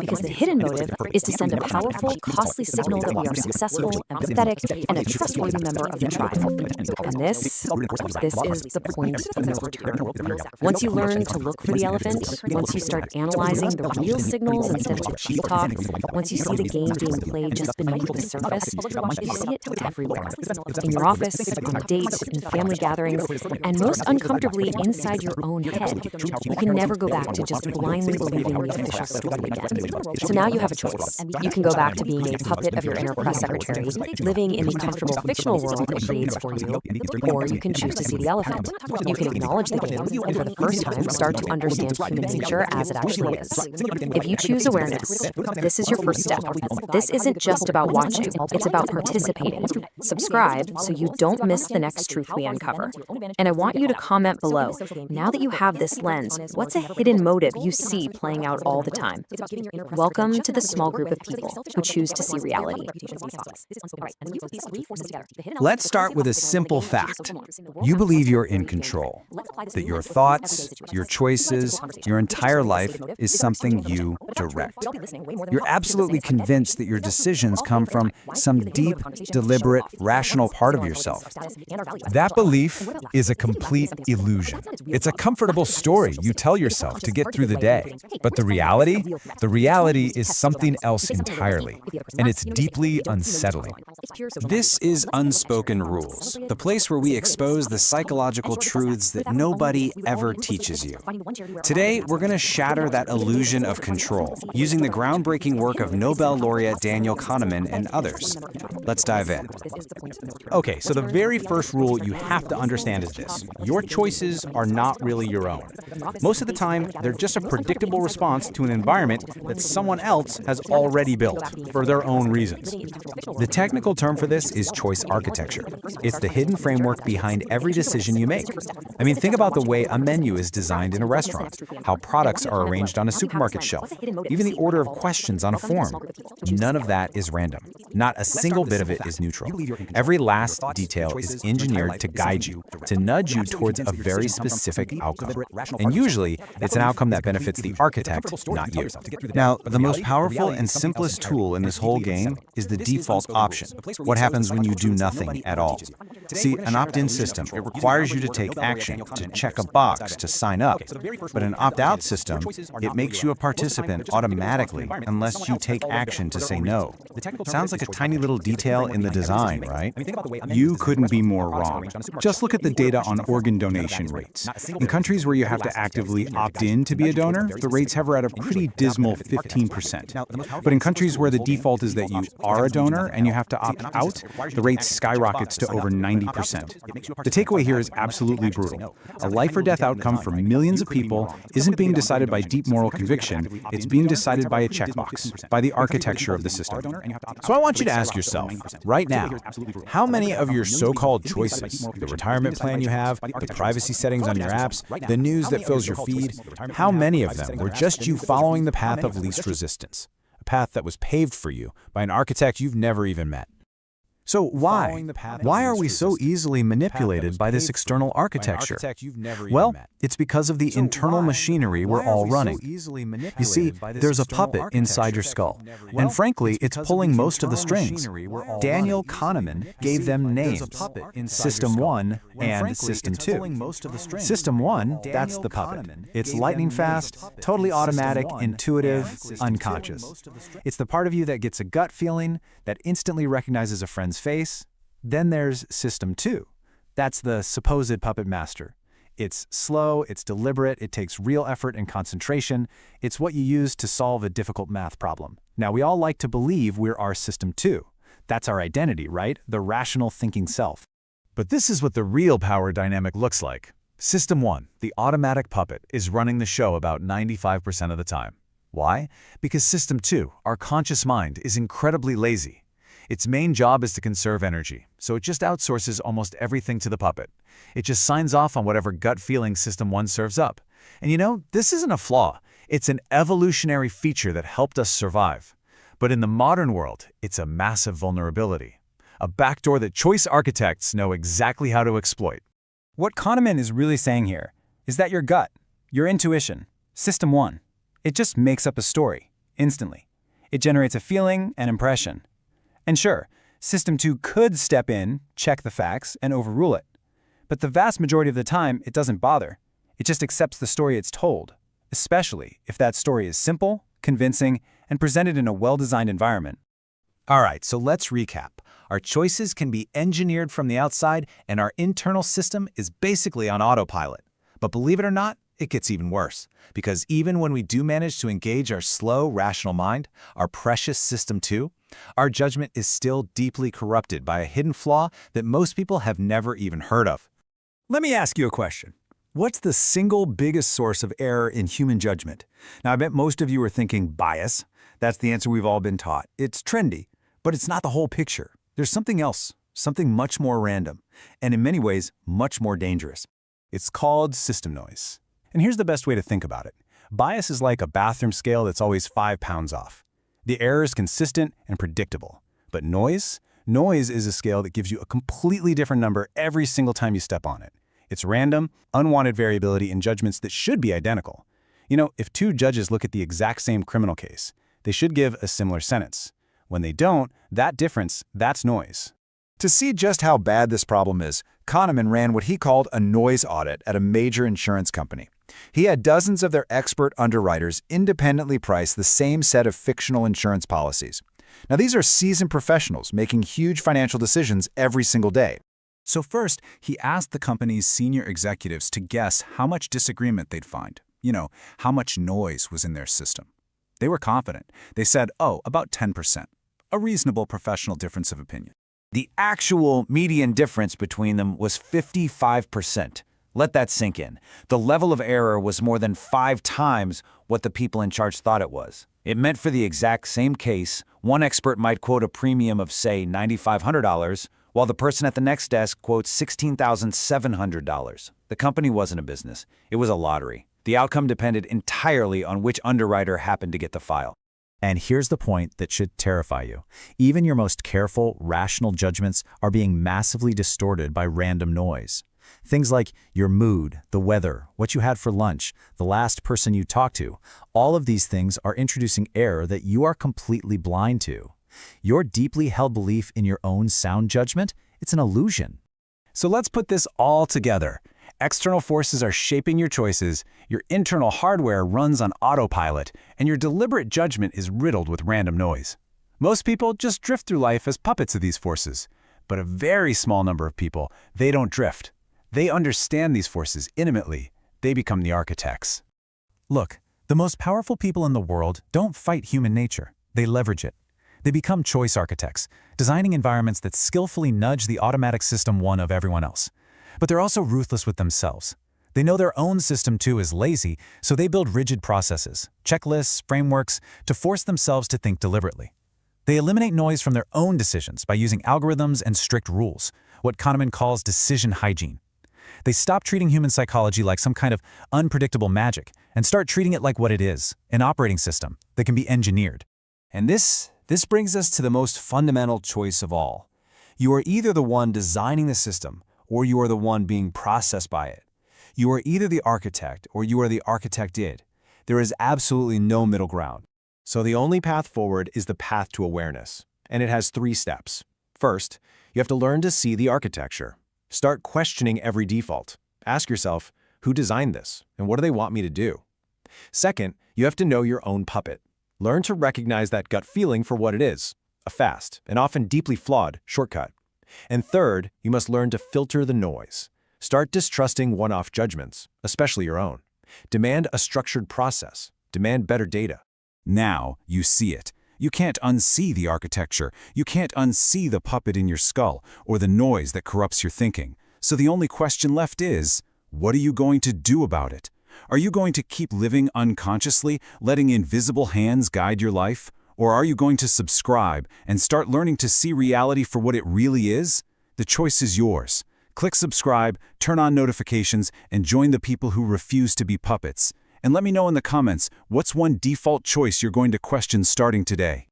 Because the hidden motive is to send a powerful, costly signal that we are successful, empathetic, and a trustworthy member of the tribe. And this is the point of no return. Once you learn to look for the elephant, once you start analyzing the real signals instead of the cheap talk, once you see the game being played just beneath the surface, you see it everywhere. In your office, on a date, in family gatherings, and most uncomfortably inside your own head. You can never go back to just blindly believing the official story again. So now you have a choice. You can go back to being a puppet of your inner press secretary, living in the comfortable fictional world it creates for you, or you can choose to see the elephant. You can acknowledge the game, and for the first time, start to understand human nature as it actually is. If you choose awareness, this is your first step. This isn't just about watching, it's about participating. Subscribe so you don't miss the next truth we uncover. And I want you to comment below. Now that you have this lens, what's a hidden motive you see playing out all the time? Welcome to the small group of people who choose to see reality. Let's start with a simple fact. You believe you're in control, that your thoughts, your choices, your entire life is something you direct. You're absolutely convinced that your decisions come from some deep, deliberate, rational part of yourself. That belief is a complete illusion. It's a comfortable story you tell yourself to get through the day. But the reality is something else entirely, and it's deeply unsettling. This is Unspoken Rules, the place where we expose the psychological truths that nobody ever teaches you. Today, we're going to shatter that illusion of control, using the groundbreaking work of Nobel laureate Daniel Kahneman and others. Let's dive in. Okay, so the very first rule you have to understand is this. Your choices are not really your own. Most of the time, they're just a predictable response to an environment that someone else has already built for their own reasons. The technical term for this is choice architecture. It's the hidden framework behind every decision you make. I mean, think about the way a menu is designed in a restaurant, how products are arranged on a supermarket shelf, even the order of questions on a form. None of that is random. Not a single bit of it is neutral. Every last detail is engineered to guide you, to nudge you towards a very specific outcome. And usually, it's an outcome that benefits the architect, not you. Now, the most powerful and simplest tool in this whole game is the default option. What happens when you do nothing at all? See, an opt-in system, it requires you to take action, to check a box, to sign up. But an opt-out system, it makes you a participant automatically unless you take action to say no. Sounds like a tiny little detail in the design, right? You couldn't be more wrong. Just look at the data on organ donation rates. In countries where you have to actively opt in to be a donor, the rates hover at a pretty dismal 15%. But in countries where the default is that you are a donor and you have to opt out, the rate skyrockets to over 90%. The takeaway here is absolutely brutal. A life or death outcome for millions of people isn't being decided by deep moral conviction, it's being decided by a checkbox, by the architecture of the system. So I want you to ask yourself, right now, how many of your so-called choices, the retirement plan you have, the privacy settings on your apps, the news that fills your feed, how many of them were just you following the path of least resistance, a path that was paved for you by an architect you've never even met? So why? Why are we so easily manipulated by this external architecture? Well, it's because of the internal machinery we're all running. You see, there's a puppet inside your skull, and frankly, it's pulling most of the strings. Daniel Kahneman gave them names, System 1 and System 2. System 1, that's the puppet. It's lightning fast, totally automatic, intuitive, unconscious. It's the part of you that gets a gut feeling, that instantly recognizes a friend's face. Then there's System 2. That's the supposed puppet master. It's slow, it's deliberate, it takes real effort and concentration. It's what you use to solve a difficult math problem. Now, we all like to believe we're our System 2. That's our identity, right? The rational thinking self. But this is what the real power dynamic looks like. System 1, the automatic puppet, is running the show about 95% of the time. Why? Because System 2, our conscious mind, is incredibly lazy. Its main job is to conserve energy, so it just outsources almost everything to the puppet. It just signs off on whatever gut feeling System 1 serves up. And you know, this isn't a flaw. It's an evolutionary feature that helped us survive. But in the modern world, it's a massive vulnerability. A backdoor that choice architects know exactly how to exploit. What Kahneman is really saying here is that your gut, your intuition, System 1, it just makes up a story, instantly. It generates a feeling, an impression. And sure, System 2 could step in, check the facts, and overrule it. But the vast majority of the time, it doesn't bother. It just accepts the story it's told, especially if that story is simple, convincing, and presented in a well-designed environment. All right, so let's recap. Our choices can be engineered from the outside, and our internal system is basically on autopilot. But believe it or not, it gets even worse. Because even when we do manage to engage our slow, rational mind, our precious System 2, our judgment is still deeply corrupted by a hidden flaw that most people have never even heard of. Let me ask you a question. What's the single biggest source of error in human judgment? Now, I bet most of you are thinking bias. That's the answer we've all been taught. It's trendy, but it's not the whole picture. There's something else, something much more random, and in many ways, much more dangerous. It's called system noise. And here's the best way to think about it. Bias is like a bathroom scale that's always 5 pounds off. The error is consistent and predictable. But noise? Noise is a scale that gives you a completely different number every single time you step on it. It's random, unwanted variability in judgments that should be identical. You know, if 2 judges look at the exact same criminal case, they should give a similar sentence. When they don't, that difference, that's noise. To see just how bad this problem is, Kahneman ran what he called a noise audit at a major insurance company. He had dozens of their expert underwriters independently price the same set of fictional insurance policies. Now, these are seasoned professionals making huge financial decisions every single day. So first, he asked the company's senior executives to guess how much disagreement they'd find. You know, how much noise was in their system. They were confident. They said, oh, about 10%. A reasonable professional difference of opinion. The actual median difference between them was 55%. Let that sink in. The level of error was more than 5 times what the people in charge thought it was. It meant for the exact same case, one expert might quote a premium of, say, $9,500, while the person at the next desk quotes $16,700. The company wasn't a business. It was a lottery. The outcome depended entirely on which underwriter happened to get the file. And here's the point that should terrify you. Even your most careful, rational judgments are being massively distorted by random noise. Things like your mood, the weather, what you had for lunch, the last person you talked to, all of these things are introducing error that you are completely blind to. Your deeply held belief in your own sound judgment, it's an illusion. So let's put this all together. External forces are shaping your choices, your internal hardware runs on autopilot, and your deliberate judgment is riddled with random noise. Most people just drift through life as puppets of these forces. But a very small number of people, they don't drift. They understand these forces intimately. They become the architects. Look, the most powerful people in the world don't fight human nature. They leverage it. They become choice architects, designing environments that skillfully nudge the automatic System 1 of everyone else. But they're also ruthless with themselves. They know their own System 2 is lazy, so they build rigid processes, checklists, frameworks, to force themselves to think deliberately. They eliminate noise from their own decisions by using algorithms and strict rules, what Kahneman calls decision hygiene. They stop treating human psychology like some kind of unpredictable magic and start treating it like what it is, an operating system that can be engineered. And this brings us to the most fundamental choice of all. You are either the one designing the system, or you are the one being processed by it. You are either the architect, or you are the architected. There is absolutely no middle ground. So the only path forward is the path to awareness, and it has 3 steps. First, you have to learn to see the architecture. Start questioning every default. Ask yourself, who designed this, and what do they want me to do? Second, you have to know your own puppet. Learn to recognize that gut feeling for what it is, a fast and often deeply flawed shortcut. And third, you must learn to filter the noise. Start distrusting one-off judgments, especially your own. Demand a structured process. Demand better data. Now you see it. You can't unsee the architecture. You can't unsee the puppet in your skull or the noise that corrupts your thinking. So the only question left is, what are you going to do about it? Are you going to keep living unconsciously, letting invisible hands guide your life? Or are you going to subscribe and start learning to see reality for what it really is? The choice is yours. Click subscribe, turn on notifications, and join the people who refuse to be puppets. And let me know in the comments, what's one default choice you're going to question starting today?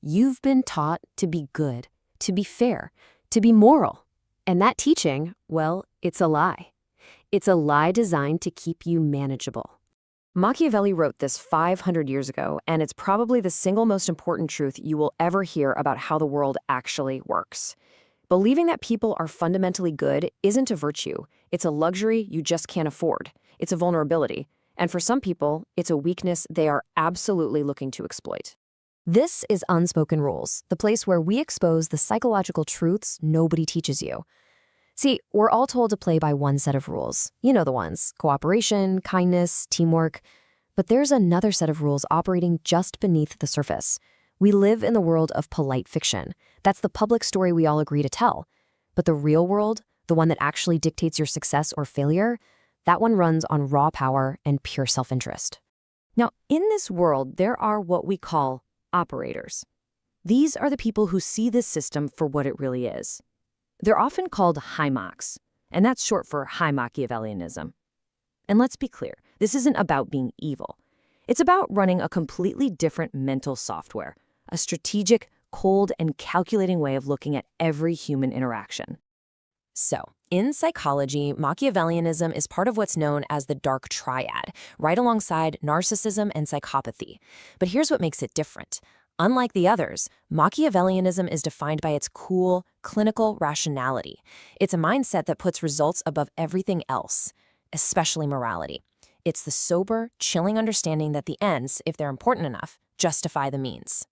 You've been taught to be good, to be fair, to be moral. And that teaching, well, it's a lie. It's a lie designed to keep you manageable. Machiavelli wrote this 500 years ago, and it's probably the single most important truth you will ever hear about how the world actually works. Believing that people are fundamentally good isn't a virtue. It's a luxury you just can't afford. It's a vulnerability. And for some people, it's a weakness they are absolutely looking to exploit. This is Unspoken Rules, the place where we expose the psychological truths nobody teaches you. See, we're all told to play by one set of rules. You know the ones: cooperation, kindness, teamwork. But there's another set of rules operating just beneath the surface. We live in the world of polite fiction. That's the public story we all agree to tell. But the real world, the one that actually dictates your success or failure, that one runs on raw power and pure self-interest. Now, in this world, there are what we call operators. These are the people who see this system for what it really is. They're often called high Machs, and that's short for high Machiavellianism. And let's be clear, this isn't about being evil. It's about running a completely different mental software, a strategic, cold, and calculating way of looking at every human interaction. So, in psychology, Machiavellianism is part of what's known as the dark triad, right alongside narcissism and psychopathy. But here's what makes it different. Unlike the others, Machiavellianism is defined by its cool, clinical rationality. It's a mindset that puts results above everything else, especially morality. It's the sober, chilling understanding that the ends, if they're important enough, justify the means.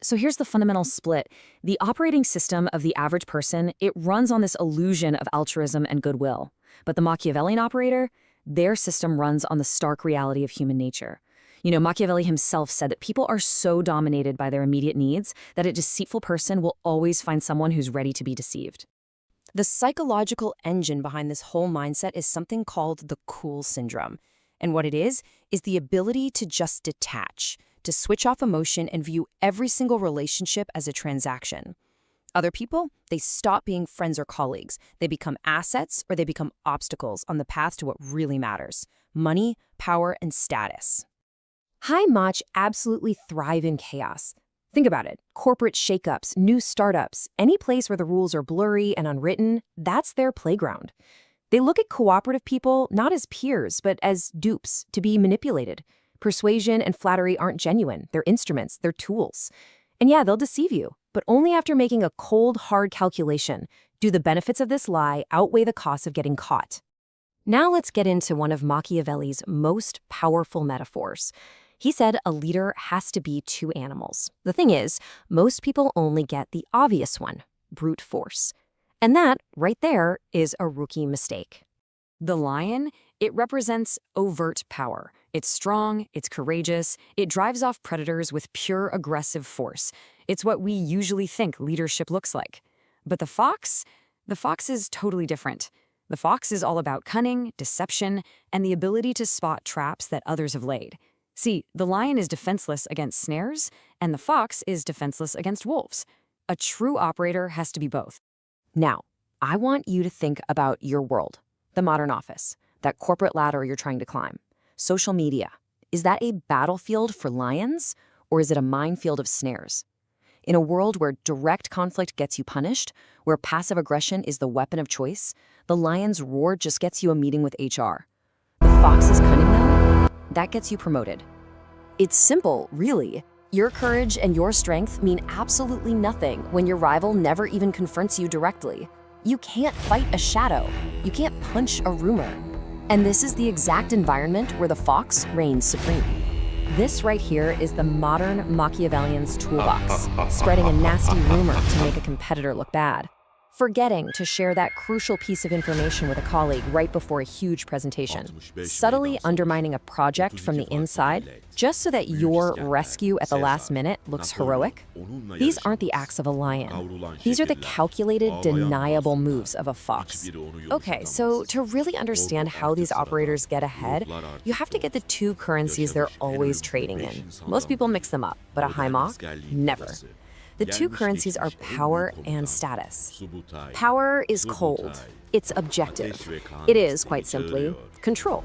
So here's the fundamental split. The operating system of the average person, it runs on this illusion of altruism and goodwill. But the Machiavellian operator, their system runs on the stark reality of human nature. You know, Machiavelli himself said that people are so dominated by their immediate needs that a deceitful person will always find someone who's ready to be deceived. The psychological engine behind this whole mindset is something called the cool syndrome. And what it is the ability to just detach, to switch off emotion and view every single relationship as a transaction. Other people, they stop being friends or colleagues. They become assets or they become obstacles on the path to what really matters: money, power, and status. High Mach absolutely thrive in chaos. Think about it. Corporate shakeups, new startups, any place where the rules are blurry and unwritten, that's their playground. They look at cooperative people not as peers, but as dupes to be manipulated. Persuasion and flattery aren't genuine. They're instruments, they're tools. And yeah, they'll deceive you, but only after making a cold, hard calculation. Do the benefits of this lie outweigh the cost of getting caught? Now let's get into one of Machiavelli's most powerful metaphors. He said a leader has to be two animals. The thing is, most people only get the obvious one, brute force. And that, right there, is a rookie mistake. The lion, it represents overt power. It's strong, it's courageous, it drives off predators with pure aggressive force. It's what we usually think leadership looks like. But the fox is totally different. The fox is all about cunning, deception, and the ability to spot traps that others have laid. See, the lion is defenseless against snares, and the fox is defenseless against wolves. A true operator has to be both. Now, I want you to think about your world, the modern office, that corporate ladder you're trying to climb. Social media, is that a battlefield for lions, or is it a minefield of snares? In a world where direct conflict gets you punished, where passive aggression is the weapon of choice, the lion's roar just gets you a meeting with HR. The fox's cunning, though, that gets you promoted. It's simple, really. Your courage and your strength mean absolutely nothing when your rival never even confronts you directly. You can't fight a shadow. You can't punch a rumor. And this is the exact environment where the fox reigns supreme. This right here is the modern Machiavellian's toolbox, spreading a nasty rumor to make a competitor look bad. Forgetting to share that crucial piece of information with a colleague right before a huge presentation. Subtly undermining a project from the inside just so that your rescue at the last minute looks heroic. These aren't the acts of a lion. These are the calculated, deniable moves of a fox. Okay, so to really understand how these operators get ahead, you have to get the two currencies they're always trading in. Most people mix them up, but a Haimok? Never. The two currencies are power and status. Power is cold. It's objective. It is, quite simply, control.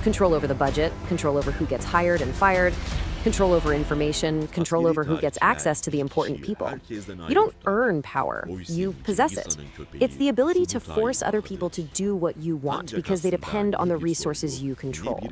Control over the budget, control over who gets hired and fired, control over information, control over who gets access to the important people. You don't earn power, you possess it. It's the ability to force other people to do what you want because they depend on the resources you control.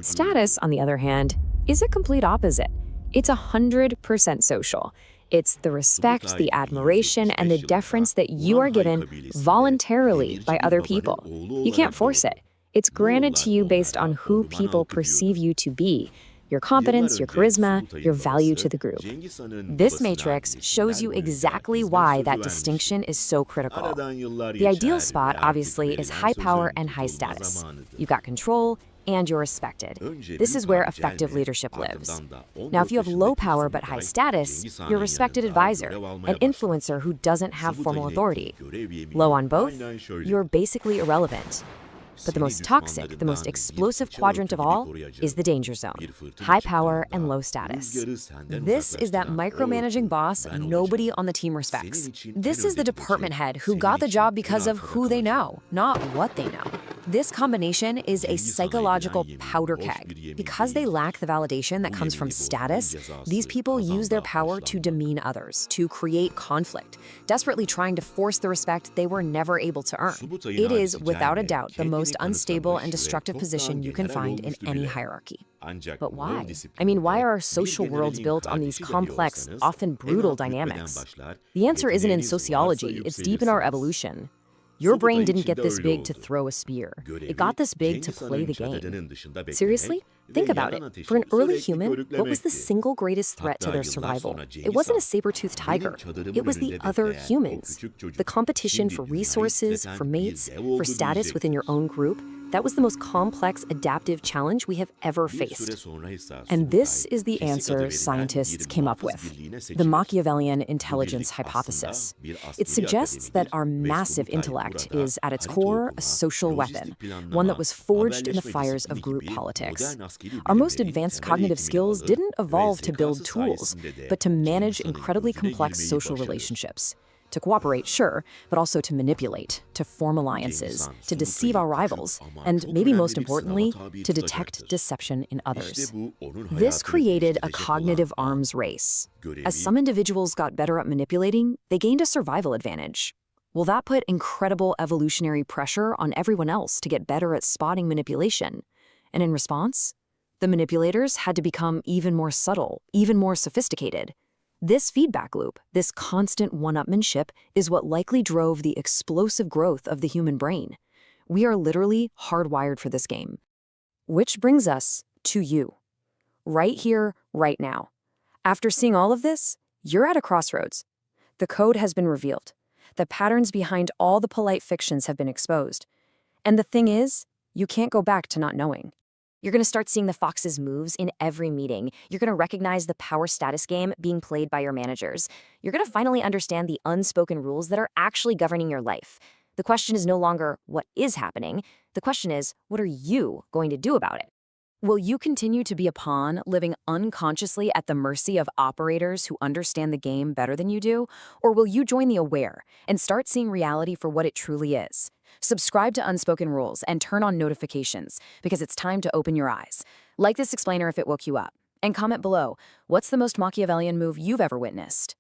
Status, on the other hand, is a complete opposite. It's 100% social. It's the respect, the admiration, and the deference that you are given voluntarily by other people. You can't force it. It's granted to you based on who people perceive you to be, your competence, your charisma, your value to the group. This matrix shows you exactly why that distinction is so critical. The ideal spot, obviously, is high power and high status. You've got control, and you're respected. This is where effective leadership lives. Now, if you have low power but high status, you're a respected advisor, an influencer who doesn't have formal authority. Low on both, you're basically irrelevant. But the most toxic, the most explosive quadrant of all is the danger zone, high power and low status. This is that micromanaging boss nobody on the team respects. This is the department head who got the job because of who they know, not what they know. This combination is a psychological powder keg. Because they lack the validation that comes from status, these people use their power to demean others, to create conflict, desperately trying to force the respect they were never able to earn. It is, without a doubt, the most unstable and destructive position you can find in any hierarchy. But why? I mean, why are our social worlds built on these complex, often brutal dynamics? The answer isn't in sociology, it's deep in our evolution. Your brain didn't get this big to throw a spear. It got this big to play the game. Seriously? Think about it. For an early human, what was the single greatest threat to their survival? It wasn't a saber-toothed tiger. It was the other humans. The competition for resources, for mates, for status within your own group, that was the most complex adaptive challenge we have ever faced. And this is the answer scientists came up with, the Machiavellian intelligence hypothesis. It suggests that our massive intellect is, at its core, a social weapon, one that was forged in the fires of group politics. Our most advanced cognitive skills didn't evolve to build tools, but to manage incredibly complex social relationships. To cooperate, sure, but also to manipulate, to form alliances, to deceive our rivals, and maybe most importantly, to detect deception in others. This created a cognitive arms race. As some individuals got better at manipulating, they gained a survival advantage. Well, that put incredible evolutionary pressure on everyone else to get better at spotting manipulation. And in response, the manipulators had to become even more subtle, even more sophisticated. This feedback loop, this constant one-upmanship, is what likely drove the explosive growth of the human brain. We are literally hardwired for this game. Which brings us to you. Right here, right now. After seeing all of this, you're at a crossroads. The code has been revealed. The patterns behind all the polite fictions have been exposed. And the thing is, you can't go back to not knowing. You're going to start seeing the fox's moves in every meeting. You're going to recognize the power status game being played by your managers. You're going to finally understand the unspoken rules that are actually governing your life. The question is no longer what is happening. The question is, what are you going to do about it? Will you continue to be a pawn, living unconsciously at the mercy of operators who understand the game better than you do? Or will you join the aware and start seeing reality for what it truly is? Subscribe to Unspoken Rules and turn on notifications because it's time to open your eyes. Like this explainer if it woke you up. And comment below, what's the most Machiavellian move you've ever witnessed?